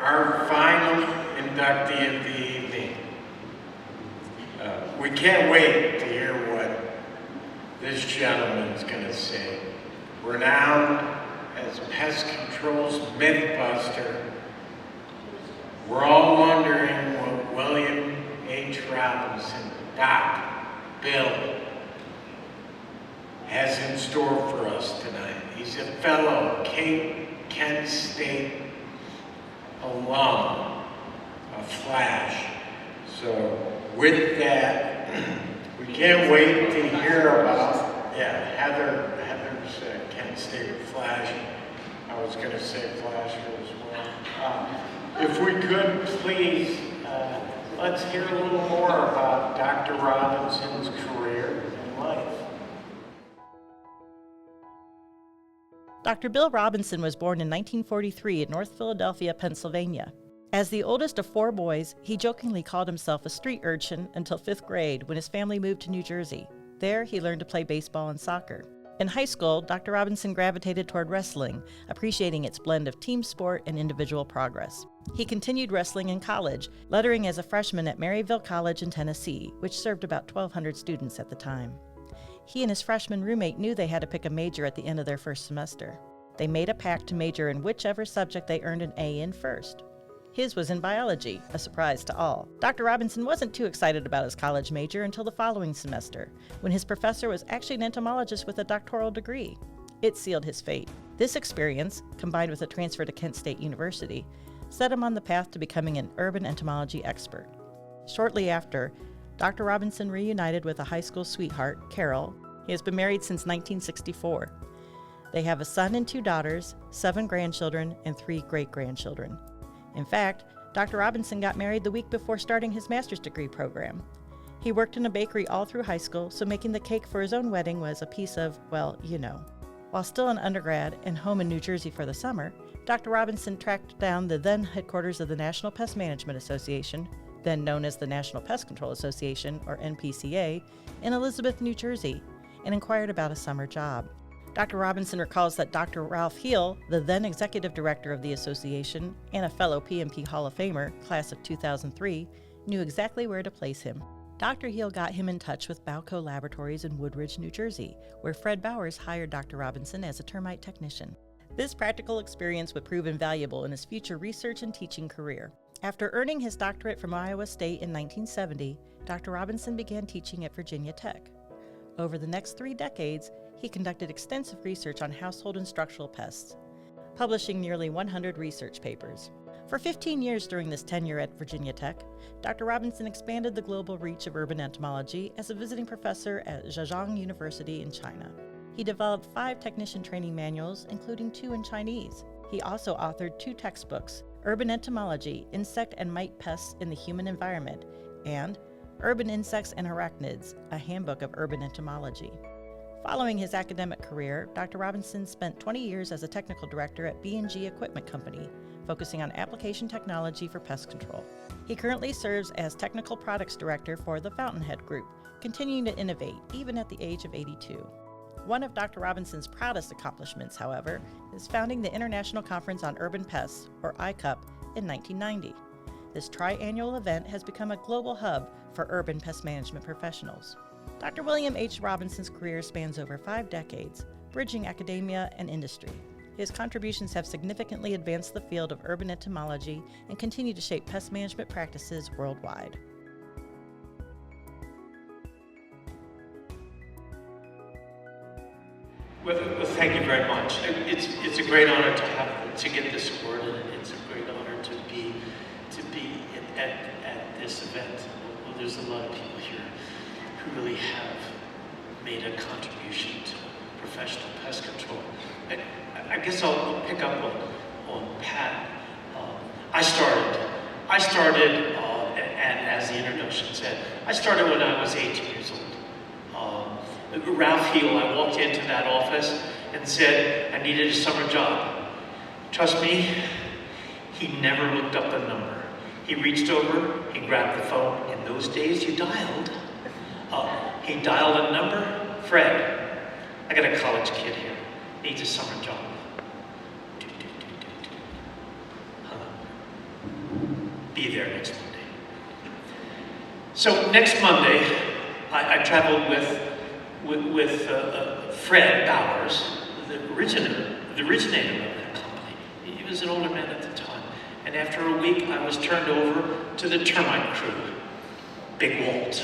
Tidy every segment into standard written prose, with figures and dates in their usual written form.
our final inductee of the evening. We can't wait to hear what this gentleman's going to say. Renowned as pest control's mythbuster, we're all wondering what William H. Robinson, Doc, Bill, has in store for us tonight. He's a fellow Kent State alum, a Flash. So with that, we can't wait to hear about, Heather's Kent State Flash. I was going to say Flasher as well. If we could please, let's hear a little more about Dr. Robinson's career and life. Dr. Bill Robinson was born in 1943 in North Philadelphia, Pennsylvania. As the oldest of 4 boys, he jokingly called himself a street urchin until 5th grade when his family moved to New Jersey. There, he learned to play baseball and soccer. In high school, Dr. Robinson gravitated toward wrestling, appreciating its blend of team sport and individual progress. He continued wrestling in college, lettering as a freshman at Maryville College in Tennessee, which served about 1,200 students at the time. He and his freshman roommate knew they had to pick a major at the end of their first semester. They made a pact to major in whichever subject they earned an A in first. His was in biology, a surprise to all. Dr. Robinson wasn't too excited about his college major until the following semester, when his professor was actually an entomologist with a doctoral degree. It sealed his fate. This experience, combined with a transfer to Kent State University, set him on the path to becoming an urban entomology expert. Shortly after, Dr. Robinson reunited with a high school sweetheart, Carol. He has been married since 1964. They have a son and 2 daughters, 7 grandchildren, and 3 great-grandchildren. In fact, Dr. Robinson got married the week before starting his master's degree program. He worked in a bakery all through high school, so making the cake for his own wedding was a piece of, well, you know. While still an undergrad and home in New Jersey for the summer, Dr. Robinson tracked down the then headquarters of the National Pest Management Association, then known as the National Pest Control Association, or NPCA, in Elizabeth, New Jersey, and inquired about a summer job. Dr. Robinson recalls that Dr. Ralph Heel, the then executive director of the association and a fellow PMP Hall of Famer, class of 2003, knew exactly where to place him. Dr. Heel got him in touch with Bowco Laboratories in Woodridge, New Jersey, where Fred Bowers hired Dr. Robinson as a termite technician. This practical experience would prove invaluable in his future research and teaching career. After earning his doctorate from Iowa State in 1970, Dr. Robinson began teaching at Virginia Tech. Over the next 3 decades, he conducted extensive research on household and structural pests, publishing nearly 100 research papers. For 15 years during this tenure at Virginia Tech, Dr. Robinson expanded the global reach of urban entomology as a visiting professor at Zhejiang University in China. He developed 5 technician training manuals, including 2 in Chinese. He also authored 2 textbooks, Urban Entomology, Insect and Mite Pests in the Human Environment, and Urban Insects and Arachnids, a Handbook of Urban Entomology. Following his academic career, Dr. Robinson spent 20 years as a technical director at B&G Equipment Company, focusing on application technology for pest control. He currently serves as technical products director for the Fountainhead Group, continuing to innovate even at the age of 82. One of Dr. Robinson's proudest accomplishments, however, is founding the International Conference on Urban Pests, or ICUP, in 1990. This triannual event has become a global hub for urban pest management professionals. Dr. William H. Robinson's career spans over 5 decades, bridging academia and industry. His contributions have significantly advanced the field of urban entomology and continue to shape pest management practices worldwide. Well, thank you very much. It's a great honor to get this award, and it's a great honor to be at this event. Well, there's a lot of people here who really have made a contribution to professional pest control. I guess I'll pick up on Pat. I started, and as the introduction said, I started when I was 18 years old. Ralph Heel, I walked into that office and said I needed a summer job. Trust me, he never looked up a number. He reached over, he grabbed the phone. In those days, you dialed. He dialed a number. Fred, I got a college kid here, needs a summer job. be there next Monday. So next Monday, I traveled with Fred Bowers, the originator of that company. He was an older man at the time. And after a week, I was turned over to the termite crew, Big Walt.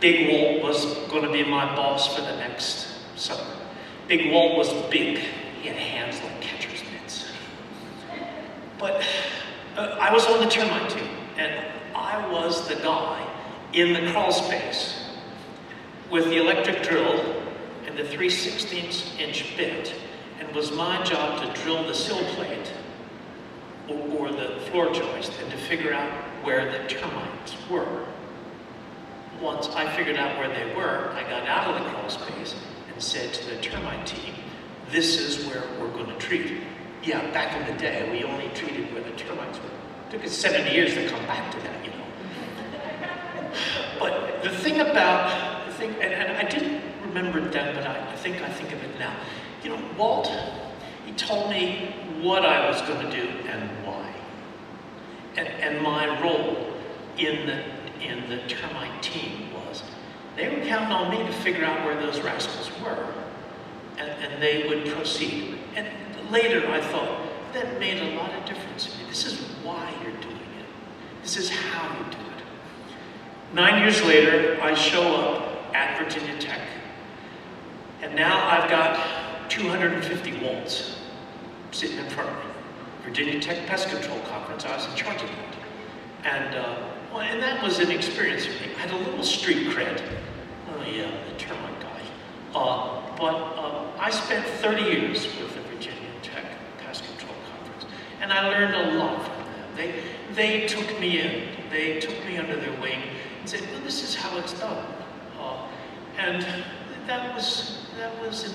Big Walt was going to be my boss for the next summer. Big Walt was big. He had hands like catcher's mitts. But I was on the termite team, and I was the guy in the crawl space with the electric drill and the 3/16" bit, and it was my job to drill the sill plate or the floor joist and to figure out where the termites were. Once I figured out where they were, I got out of the crawl space and said to the termite team, this is where we're going to treat. Yeah, back in the day, we only treated where the termites were. It took us 70 years to come back to that, you know. But the thing about, and I didn't remember it then, but I think of it now. You know, Walt, he told me what I was going to do and why. And my role in the termite team was, they were counting on me to figure out where those rascals were, and they would proceed. And later I thought, that made a lot of difference to me. This is why you're doing it. This is how you do it. 9 years later, I show up at Virginia Tech, and now I've got 250 Walts sitting in front of me. Virginia Tech Pest Control Conference, I was in charge of that. And that was an experience for me. I had a little street cred. Oh yeah, the termite guy. But I spent 30 years with the Virginia Tech Pest Control Conference, and I learned a lot from them. They took me in. They took me under their wing and said, well, this is how it's done. And that was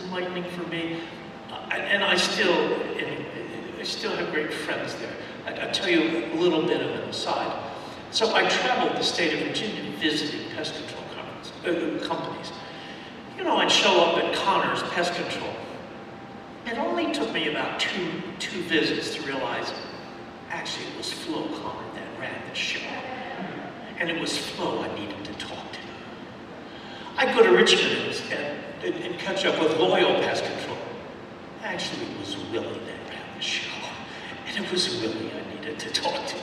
enlightening for me. And I still have great friends there. I'll tell you a little bit of an aside. So I traveled the state of Virginia visiting pest control companies. You know, I'd show up at Connor's Pest Control. It only took me about two visits to realize, actually it was Flo Connor that ran the show. And it was Flo I needed to talk to. I'd go to Richmond and catch up with Loyal Pest Control. Actually, it was Willie that ran the show. And it was Willie I needed to talk to.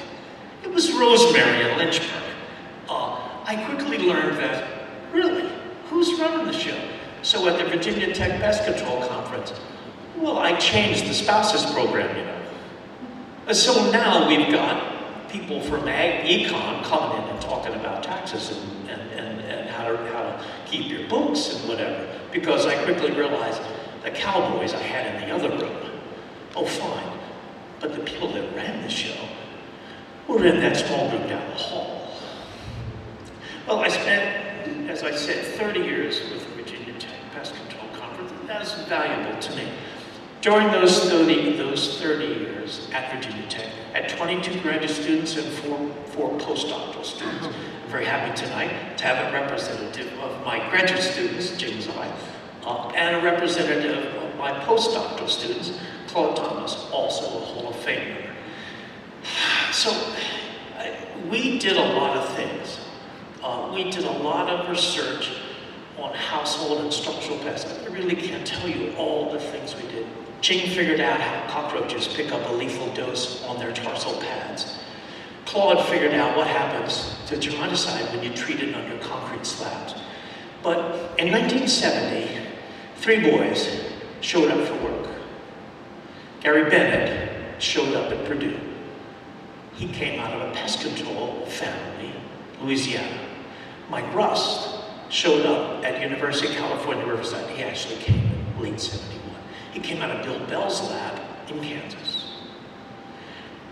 It was Rosemary in Lynchburg. I quickly learned that, really, who's running the show? So at the Virginia Tech Pest Control Conference, well, I changed the spouses program, you know. So now we've got people from econ coming in and talking about taxes and how to keep your books and whatever, because I quickly realized the cowboys I had in the other room, oh fine, but the people that ran the show were in that small group down the hall. Well, I spent, as I said, 30 years with the Virginia Tech Pest Control Conference, and that was valuable to me. During those 30 years at Virginia Tech, I had 22 graduate students and four postdoctoral students. I'm very happy tonight to have a representative of my graduate students, Jim Zai, and a representative of my postdoctoral students, Claude Thomas, also a Hall of Fame member. So we did a lot of things. We did a lot of research on household and structural pests. I really can't tell you all the things we did. Jing figured out how cockroaches pick up a lethal dose on their tarsal pads. Claude figured out what happens to termiticide when you treat it under concrete slabs. But in 1970, 3 boys showed up for work. Gary Bennett showed up at Purdue. He came out of a pest control family, Louisiana. Mike Rust showed up at University of California, Riverside. He actually came in late 71. He came out of Bill Bell's lab in Kansas.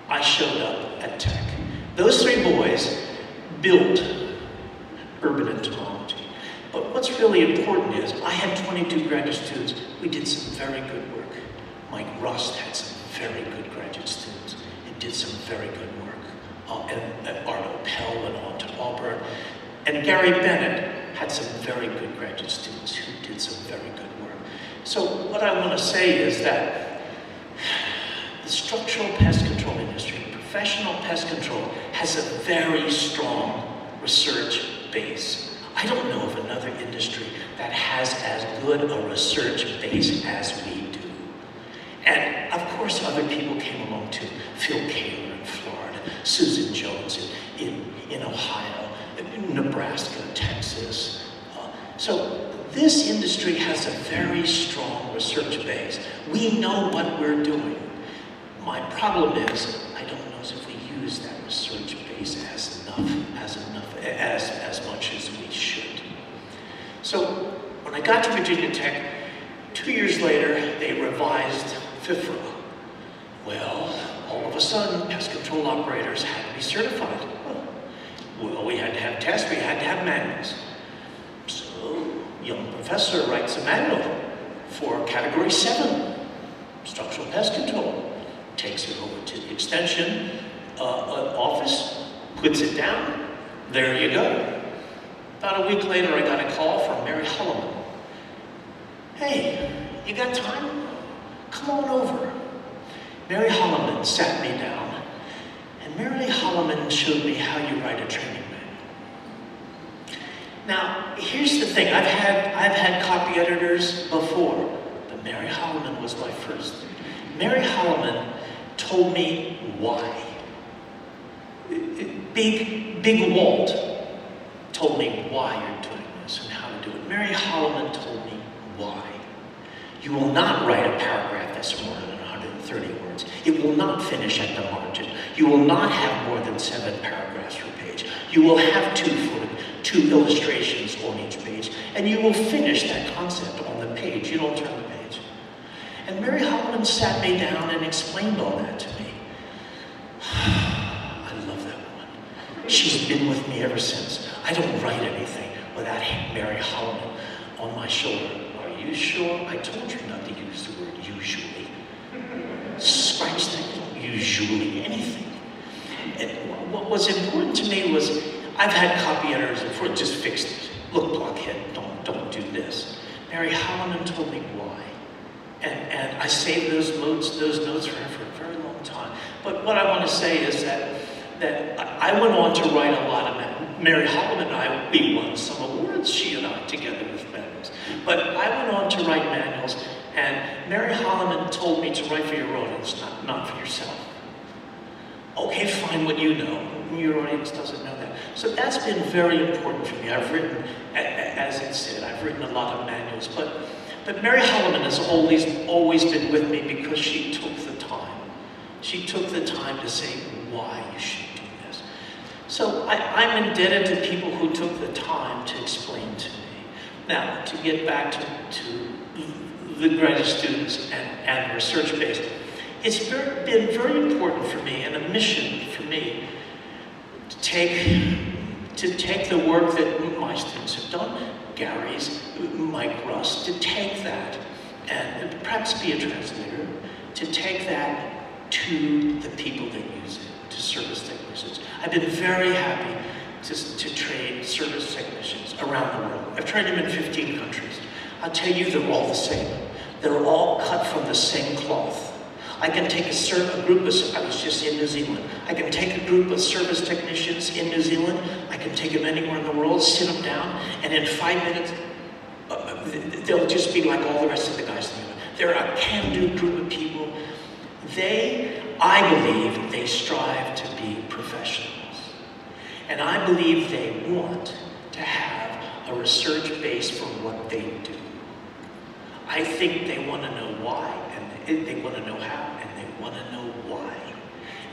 I showed up at Tech. Those 3 boys built urban entomology. But what's really important is I had 22 graduate students. We did some very good work. Mike Rust had some very good graduate students and did some very good work. And Arno Pell went on to Auburn. And Gary Bennett had some very good graduate students who did some very good work. So what I want to say is that the structural pest control industry, professional pest control has a very strong research base. I don't know of another industry that has as good a research base as we do. And of course other people came along too. Phil Kaler in Florida, Susan Jones in Ohio, Nebraska, Texas. So this industry has a very strong research base. We know what we're doing. My problem is, I don't know if we use that research base as much as we should. So when I got to Virginia Tech, 2 years later, they revised FIFRA. Well, all of a sudden, pest control operators had to be certified. Well, we had to have tests, we had to have manuals. So, young professor writes a manual for Category 7, structural pest control. Takes it over to the extension office, puts it down, there you go. About a week later, I got a call from Mary Hulleman. Hey, you got time? Come on over. Mary Hulleman sat me down, and Mary Hulleman showed me how you write a training manual. Now, here's the thing, I've had copy editors before, but Mary Hulleman was my first. Mary Hulleman told me why. Big Walt told me why you're doing this and how to do it. Mary Hulleman told me why. You will not write a paragraph that's more than 130 words. It will not finish at the margin. You will not have more than 7 paragraphs per page. You will have two illustrations on each page, and you will finish that concept on the page. You don't turn the page. And Mary Hulleman sat me down and explained all that to me. I love that woman. She's been with me ever since. I don't write anything without Mary Hulleman on my shoulder. Are you sure? I told you not to use the word usually. Scratch that, usually anything. And what was important to me was, I've had copy editors before, just fixed it. Look, blockhead, don't do this. Mary Hulleman told me why. And I saved those notes for her for a very long time. But what I want to say is that I went on to write a lot of Mary Hulleman and I, we won some awards, she and I, together with manuals. But I went on to write manuals, and Mary Hulleman told me to write for your audience, not for yourself. Okay, fine, what you know. Your audience doesn't know that. So that's been very important for me. I've written, as it said, I've written a lot of manuals, but Mary Hulleman has always been with me because she took the time. She took the time to say why you should do this. So I'm indebted to people who took the time to explain to me. Now, to get back to the graduate students and research base, it's been very important for me and a mission for me to take the work that my students have done, Gary's, Mike Russ, to take that and perhaps be a translator, to take that to the people that use it, to service technicians. I've been very happy to train service technicians around the world. I've trained them in 15 countries. I'll tell you, they're all the same. They're all cut from the same cloth. I can take a group of, I was just in New Zealand, I can take a group of service technicians in New Zealand, I can take them anywhere in the world, sit them down, and in 5 minutes, they'll just be like all the rest of the guys in the room. They're a can-do group of people. I believe they strive to be professionals. And I believe they want to have a research base for what they do. I think they want to know why, and they want to know how, and they want to know why.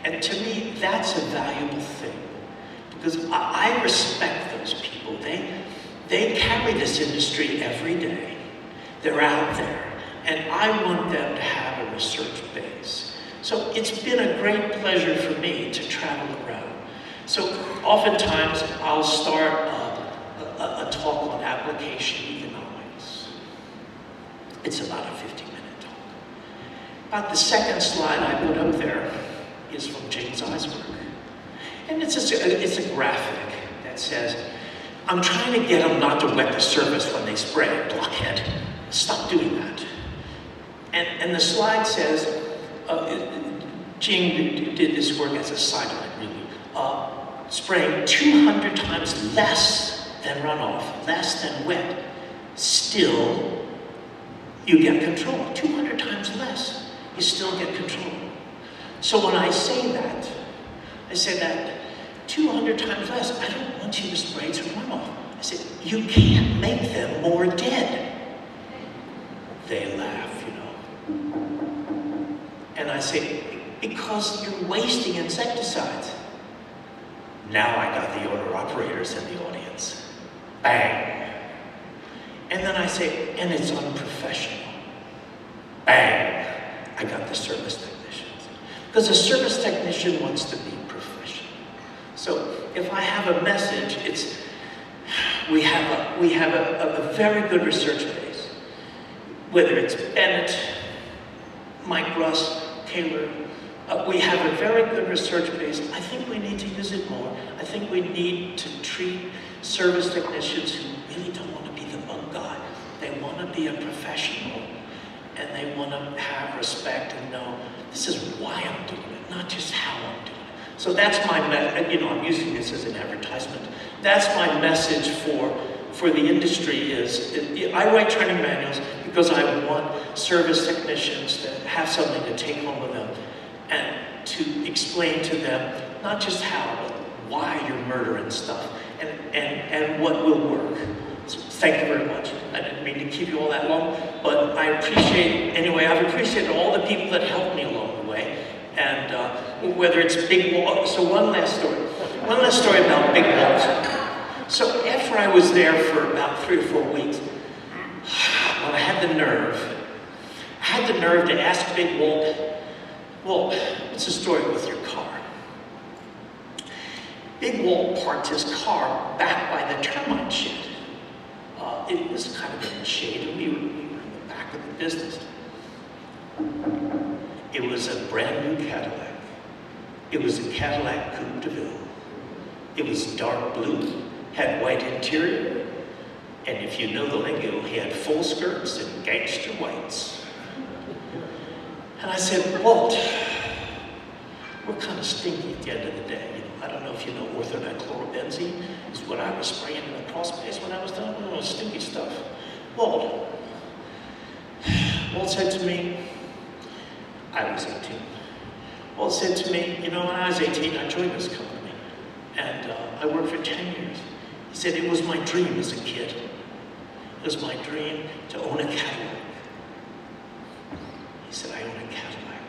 And to me, that's a valuable thing, because I respect those people. They carry this industry every day. They're out there, and I want them to have a research base. So it's been a great pleasure for me to travel around. So oftentimes I'll start a talk on application economics. It's about a 50-minute talk. About the second slide I put up there is from James Eisberg. And it's a graphic that says, I'm trying to get them not to wet the surface when they spray, blockhead. Stop doing that. And the slide says, Jing did this work as a sideline, really, spraying 200 times less than runoff, less than wet. Still, you get control. 200 times less, you still get control. So when I say that 200 times less, I don't want you to spray to runoff. I said, you can't make them more dead. They laugh, you know. And I say, because you're wasting insecticides. Now I got the owner-operators in the audience. Bang. And then I say, and it's unprofessional. Bang. I got the service technicians. Because a service technician wants to be professional. So if I have a message, it's, we have a very good research base. Whether it's Bennett, Mike Russ, Taylor, we have a very good research base. I think we need to use it more. I think we need to treat service technicians who really don't want to be the bug guy. They want to be a professional, and they want to have respect and know this is why I'm doing it, not just how I'm doing it. So that's my message. You know, I'm using this as an advertisement. That's my message for the industry is, I write training manuals because I want service technicians to have something to take home with them and to explain to them not just how, but why you're murdering stuff and what will work. So thank you very much. I didn't mean to keep you all that long, but I appreciate, anyway, I've appreciated all the people that helped me along the way, and whether it's big walls. So one last story about big walls. So after I was there for about 3 or 4 weeks, when I had the nerve to ask Big Walt, Walt, what's the story with your car? Big Walt parked his car back by the termite shed. It was kind of in the shade, and we were in the back of the business. It was a brand new Cadillac. It was a Cadillac Coupe de Ville. It was dark blue, had white interior, and if you know the lingo, he had full skirts and gangster whites. And I said, Walt, we're kind of stinky at the end of the day. You know, I don't know if you know orthonitchlorobenzene is what I was spraying in the crawl space when I was done. It was stinky stuff. Walt said to me, I was 18. Walt said to me, you know, when I was 18, I joined this company, and I worked for 10 years. He said, it was my dream as a kid. It was my dream to own a Cadillac. He said, I own a Cadillac,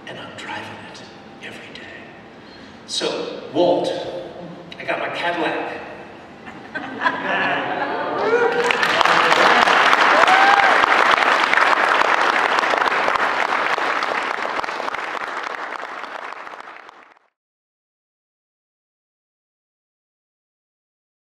and I'm driving it every day. So, Walt, I got my Cadillac.